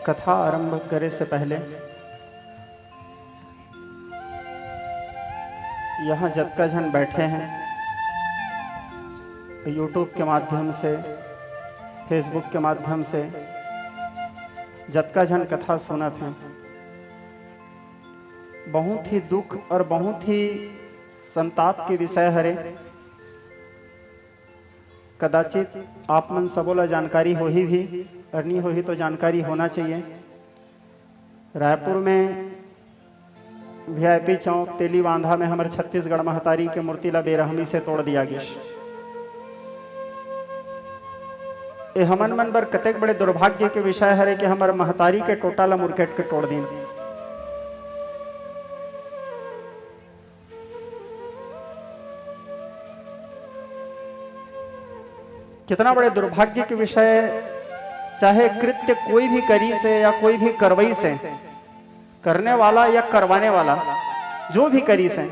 कथा आरंभ करे से पहले यहाँ जतका जन बैठे हैं, यूट्यूब के माध्यम से, फेसबुक के माध्यम से जतका जन कथा सुनत हैं, बहुत ही दुख और बहुत ही संताप के विषय हरे। कदाचित आप मन सबोला जानकारी हो ही भी और नहीं हो ही तो जानकारी होना चाहिए। रायपुर में वीआईपी चौक तेली बांधा में हमारे छत्तीसगढ़ महतारी के मूर्ति ला बेरहमी से तोड़ दिया गया। ये हमन मन बर कतेक बड़े दुर्भाग्य के विषय हरे कि हमारे महतारी के टोटा ला मुरकेट के तोड़ दिन। कितना बड़े दुर्भाग्य के विषय। चाहे कृत्य कोई भी करी से या कोई भी करवई से, करने वाला या करवाने वाला जो भी करी से,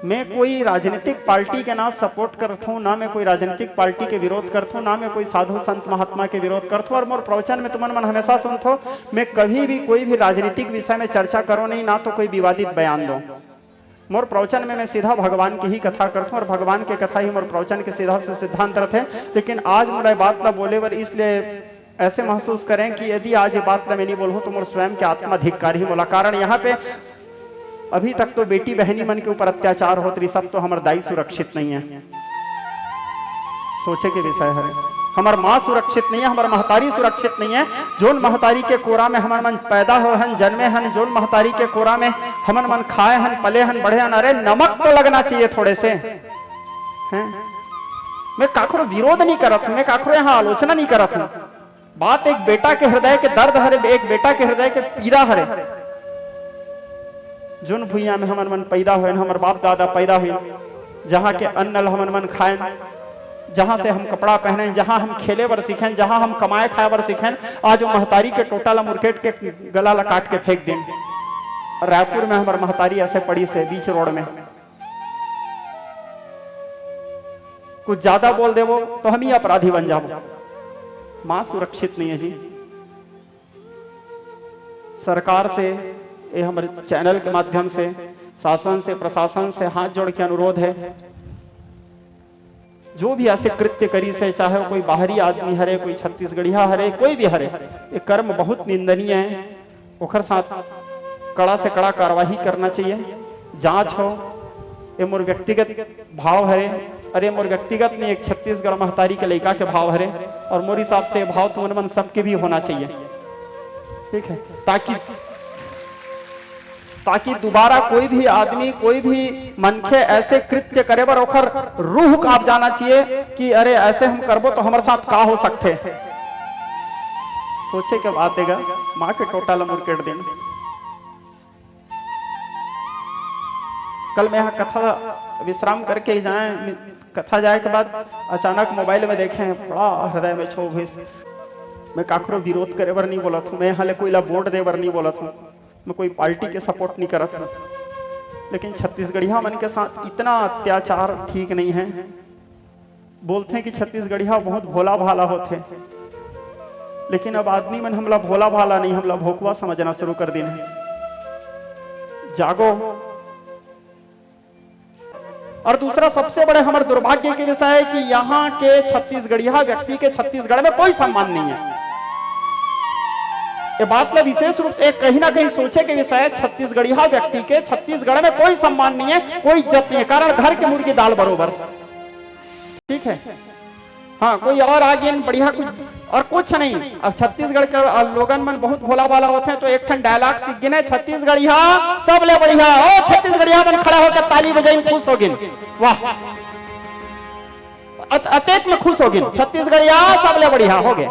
मैं कोई राजनीतिक पार्टी के ना सपोर्ट करता हूँ, ना मैं कोई राजनीतिक पार्टी के विरोध करता हूँ, ना मैं कोई साधु संत महात्मा के विरोध करता हूँ। और मोर प्रवचन में तुमन मन हमेशा सुनते हो, मैं कभी भी कोई भी राजनीतिक विषय में चर्चा करो नहीं, ना तो कोई विवादित बयान दो। मोर प्रवचन में मैं सीधा भगवान की ही कथा करता हूँ और भगवान के कथा ही मोर प्रवचन के सीधा से सिद्धांत रहते। लेकिन आज मोला बात ला बोले बर इसलिए ऐसे महसूस करें कि यदि आज ये बात ला मैं नहीं बोलूँ तो मोर स्वयं के आत्मा धिक्कार ही बोला। कारण यहाँ पे अभी तक तो बेटी बहनी मन के ऊपर अत्याचार होत रही, सब तो हमारे दाई सुरक्षित नहीं है। सोचे के विषय है, हमार माँ सुरक्षित नहीं है, हमार महतारी सुरक्षित नहीं है। जोन महतारी के कोरा में हमार मन पैदा हो हन, जन्मे हन, जोन महतारी के कोरा में हमन मन खाए हन, पले हन, बढ़े हन, अरे नमक तो लगना चाहिए थोड़े से हैं। मैं काखरो विरोध नहीं करत हूं, मैं काखरो यहाँ आलोचना नहीं करत हूं। बात एक बेटा के हृदय के दर्द हरे, एक बेटा के हृदय के पीड़ा हरे। जोन भुइया में हमन मन पैदा हुए, हमार बाप दादा पैदा हुए, जहाँ के अन्न हमन मन खाए, जहां से हम कपड़ा पहने, जहां हम खेले बर सीखें, जहां हम कमाए खाए बर सीखें, आज महतारी के टोटा ला मुरकेट के गला ला काट के फेंक दें। रायपुर में हमारे महतारी ऐसे पड़ी से बीच रोड में, कुछ ज्यादा बोल देवो तो हम ही अपराधी बन जाओ। मां सुरक्षित नहीं है जी। सरकार से, ये हमारे चैनल के माध्यम से, शासन से, प्रशासन से हाथ जोड़ के अनुरोध है, जो भी ऐसे कृत्य करी से, चाहे कोई बाहरी आदमी हरे, कोई छत्तीसगढ़िया हरे, कोई भी हरे, ये कर्म बहुत निंदनीय है। ओखर साथ कड़ा से कड़ा कार्रवाई करना चाहिए, जांच हो। ये मोर व्यक्तिगत भाव हरे, अरे मोर व्यक्तिगत नहीं, एक छत्तीसगढ़ महतारी के लड़का के भाव हरे, और मोर हिसाब से भाव तुमन मन सबके भी होना चाहिए, ठीक है, ताकि दोबारा कोई भी आदमी, कोई भी मनखे ऐसे कृत्य करे बर ओखर रूह कांप जाना चाहिए कि अरे ऐसे हम करबो तो हमारे साथ का हो सकते। सोचे के बात देगा माँ के टोटा ला मुरकेट दिन। कल मैं यहाँ कथा विश्राम करके जाए, कथा जाए के बाद अचानक मोबाइल में देखे, बड़ा हृदय में छो भइस। मैं काकरो विरोध करे बर नहीं बोला था, मैं यहाँ ले कोई ला वोट दे बर नहीं बोला था, मैं कोई पार्टी के सपोर्ट नहीं करत हूँ, लेकिन छत्तीसगढ़िया मन के साथ इतना अत्याचार ठीक नहीं है। बोलते हैं कि छत्तीसगढ़िया बहुत भोला भाला होते, लेकिन अब आदमी मन हमला भोला भाला नहीं, हमला भोकवा समझना शुरू कर दिन है। जागो। और दूसरा सबसे बड़े हमारे दुर्भाग्य के विषय है कि यहाँ के छत्तीसगढ़िया व्यक्ति के छत्तीसगढ़ में कोई सम्मान नहीं है। ये बात में विशेष रूप से कहीं ना कहीं सोचे के विषय है। छत्तीसगढ़िया व्यक्ति के छत्तीसगढ़ में कोई सम्मान नहीं है, कोई इज्जत नहीं है। कारण घर के मुर्गी दाल बरोबर, ठीक है, हाँ, कोई और आगे बढ़िया कुछ और कुछ नहीं। अब छत्तीसगढ़ के लोगन मन बहुत भोला भाला होते हैं, तो एक ठन डायलॉग सीख गिने, छत्तीसगढ़िया सब ले बढ़िया, ओ छत्तीसगढ़िया मन खड़ा होकर ताली बजाई खुश हो गिन, वाह, अतेक में खुश हो गिन, छत्तीसगढ़िया सब ले बढ़िया हो गए।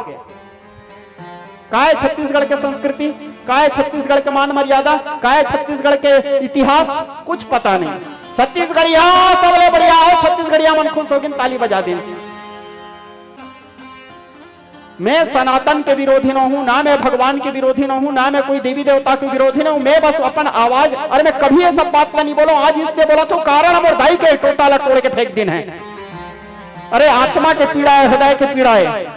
का है छत्तीसगढ़ के संस्कृति, का है छत्तीसगढ़ के मान मर्यादा, का है छत्तीसगढ़ के इतिहास, कुछ पता नहीं। छत्तीसगढ़िया सब ले बढ़िया हो, छत्तीसगढ़िया मन खुश हो गिन, ताली बजा दें। मैं सनातन के विरोधी न हूं, ना मैं भगवान के विरोधी न हूं, ना मैं कोई देवी देवता के विरोधी न हूं। मैं बस अपन आवाज, अरे मैं कभी ये सब बात नहीं बोला, आज इसलिए बोला तो कारण हम दाई के टोटा ला तोड़ के फेंक दिन है। अरे आत्मा के पीड़ा है, हृदय के पीड़ा है।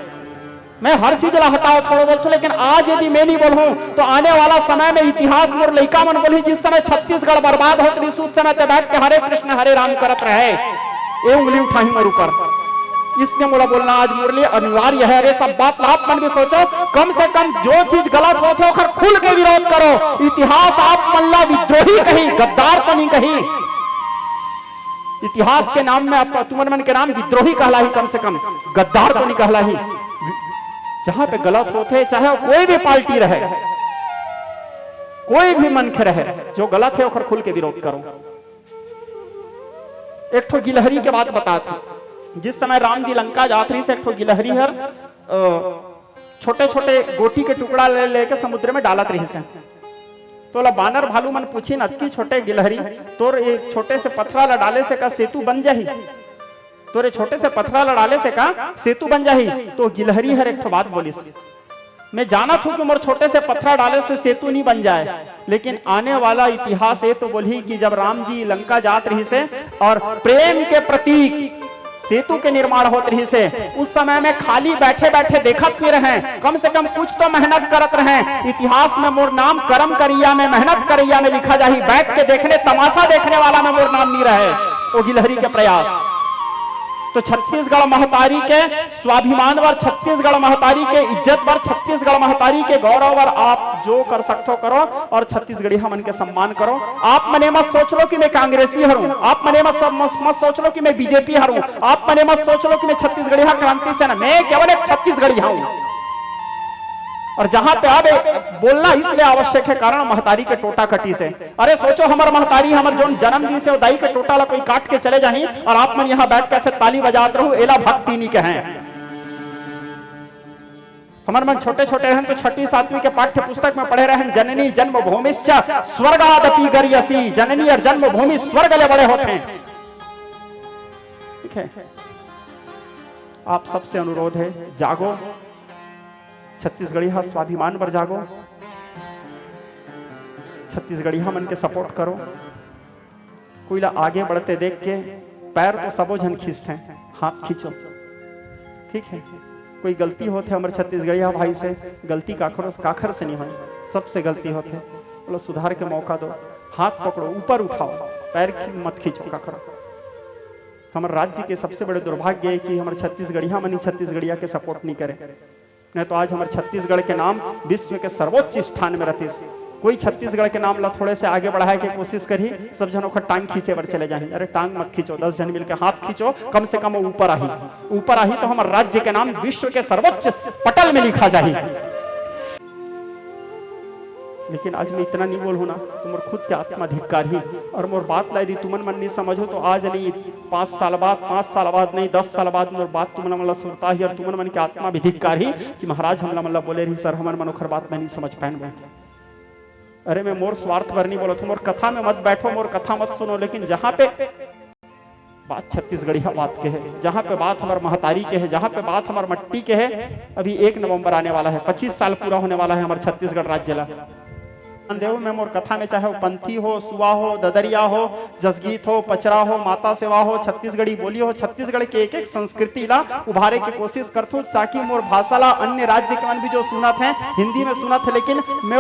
मैं हर चीज ला हटाओ छोड़ो बोलते, लेकिन आज यदि मैं नहीं बोलूं तो आने वाला समय में इतिहास मोर लइका मन बोली, जिस समय छत्तीसगढ़ बर्बाद होत रही उस समय ते बैठ के हरे कृष्ण हरे राम करत रहे, ये उंगली उठाई मोर ऊपर। इसलिए मोला बोलना आज मोर लिए अनिवार्य है। अरे सब बात आप मन भी सोचो, कम से कम जो चीज गलत होते हो खुल के विरोध करो। इतिहास आप मल्ला विद्रोही कही, गद्दार तो नहीं कही। इतिहास के नाम में आप तुमन मन के नाम विद्रोही कहला ही, कम से कम गद्दार तो नहीं कहला ही। जहां पे गलत होते, चाहे कोई भी पार्टी रहे, कोई भी मन के रहे, जो गलत है खुल के विरोध करो। एक ठो गिलहरी के बात बताता, जिस समय राम जी लंका जात रही से एक ठो गिलहरी हर छोटे छोटे गोटी के टुकड़ा ले लेके समुद्र में डालत रही से। तो बानर भालू मन पूछी न, अति छोटे गिलहरी तोर एक छोटे से पत्थरा ला डाले से का सेतु बन जाही, तोरे छोटे से पत्थरा ला डाले से का सेतु बन जाही। तो गिलहरी हर एक ठो बात बोली, मैं जाना था कि मोर छोटे से पत्थरा डाले से सेतु नहीं बन जाए, लेकिन आने वाला इतिहास ये तो बोली कि जब राम जी लंका जात रही से और प्रेम के प्रतीक सेतु के निर्माण होत रही से, उस समय में खाली बैठे बैठे देखत नहीं रहे, कम से कम कुछ तो मेहनत करत रहे। इतिहास में मोर नाम कर्म करिया में मेहनत करिया में लिखा जाही, बैठ के देखने तमाशा देखने वाला में मोर नाम नहीं रहे। वो गिलहरी के प्रयास तो छत्तीसगढ़ महतारी के स्वाभिमान वर, छत्तीसगढ़ महतारी के इज्जत वर, छत्तीसगढ़ महतारी के गौरव वर आप जो कर सकते हो करो, और छत्तीसगढ़ी मन के सम्मान करो। आप मने मत सोच लो कि मैं कांग्रेसी हूं, आप मने मत सोच लो कि मैं बीजेपी हूं, आप मने मत सोच लो कि मैं छत्तीसगढ़ी क्रांति सेना, मैं केवल एक छत्तीसगढ़ी हूं। और जहां पे अब बोलना इसलिए आवश्यक है कारण महतारी के टोटा कटी से। अरे सोचो हमार महतारी हमार जो जन्म दी से दाई के टोटा ला कोई काट के चले जाही और आप मन यहाँ बैठ के ऐसे ताली बजाते रहो, एला भक्ति नहीं कहें। हमारे मन छोटे छोटे हैं तो छठी सातवीं के पाठ्य पुस्तक में पढ़े रहे हैं, जननी जन्मभूमिश्च स्वर्गादपि गर्यसी, जननी और जन्मभूमि स्वर्ग ले बड़े होते हैं। ठीक है, आप सबसे अनुरोध है जागो, छत्तीसगढ़िया स्वाभिमान पर जागो, छत्तीसगढ़िया मन के सपोर्ट करो। कोई ला आगे बढ़ते देख के पैर तो सबो जन खींचते हैं, हाथ खींचो। ठीक है, कोई गलती होते हमारे छत्तीसगढ़िया भाई से, गलती काखर से नहीं हो, सबसे गलती होते, बोलो सुधार के मौका दो, हाथ पकड़ो, ऊपर उठाओ, पैर मत खींचो काखर। हमारे राज्य के सबसे बड़े दुर्भाग्य है कि हमारे छत्तीसगढ़िया मन ही छत्तीसगढ़िया के सपोर्ट नहीं करे, नहीं तो आज हमारे छत्तीसगढ़ के नाम विश्व के सर्वोच्च स्थान में रहते। कोई छत्तीसगढ़ के नाम ला थोड़े से आगे बढ़ाए के कोशिश करी, सब जनों का टांग खींचे पर चले जाएंगे। अरे टांग मत खींचो, 10 जन मिलकर हाथ खींचो, कम से कम ऊपर आही तो हमारे राज्य के नाम विश्व के सर्वोच्च पटल में लिखा जाए। लेकिन आज मैं इतना नहीं बोलूँ ना, तुम खुद के आत्माधिकार ही और मोर बात लाई दी तुमन मन नहीं समझो तो आज नहीं 5 साल बाद नहीं 10 साल बाद मोर बात तुमन मन सुनता ही और तुमन मन के आत्माधिकार ही कि महाराज हमला मन बोले रही सर हमन मनोखर बात मैं नहीं समझ पाए। अरे मैं मोर स्वार्थ पर नहीं बोला, तुम मोर कथा में मत बैठो, मोर कथा मत सुनो, लेकिन जहाँ पे बात छत्तीसगढ़िया बात के है, जहाँ पे बात हमारे महतारी के है, जहाँ पे बात हमारे मट्टी के है, अभी 1 नवंबर आने वाला है, 25 साल पूरा होने वाला है हमारे छत्तीसगढ़ राज्य ला। देव में मोर कथा में चाहे वो पंथी हो, सुवा हो, ददरिया हो, जसगीत हो, पचरा हो, माता सेवा हो, छत्तीसगढ़ी बोली हो, छत्तीसगढ़ के एक एक संस्कृति ला उभारे की कोशिश करता हूँ ताकि मोर भाषा ला अन्य राज्य के मन भी जो सुनत है हिंदी में सुनत है, लेकिन मैं